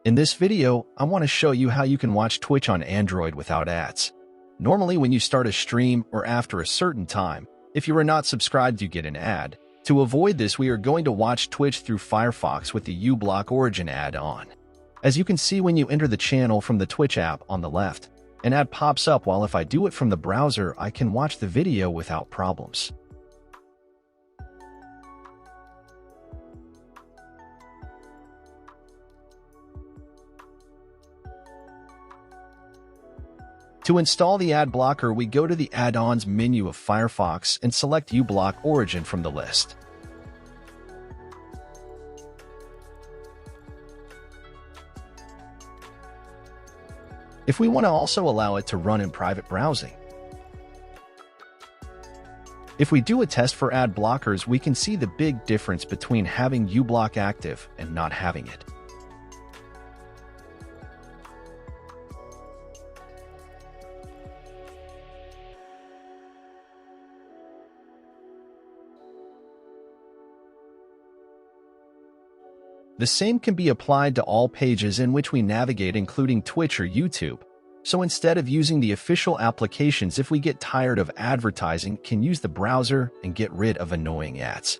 In this video, I want to show you how you can watch Twitch on Android without ads. Normally, when you start a stream or after a certain time, if you are not subscribed, you get an ad. To avoid this, we are going to watch Twitch through FIREFOX with the Ublock Origin add-on. As you can see when you enter the channel from the Twitch app on the left, an ad pops up, while if I do it from the browser, I can watch the video without problems. To install the ad blocker, we go to the add-ons menu of FIREFOX and select Ublock Origin from the list. If we want to also allow it to run in private browsing. If we do a test for ad blockers, we can see the big difference between having Ublock active and not having it. The same can be applied to all pages in which we navigate, including Twitch or YouTube. So instead of using the official applications, if we get tired of advertising, can use the browser and get rid of annoying ads.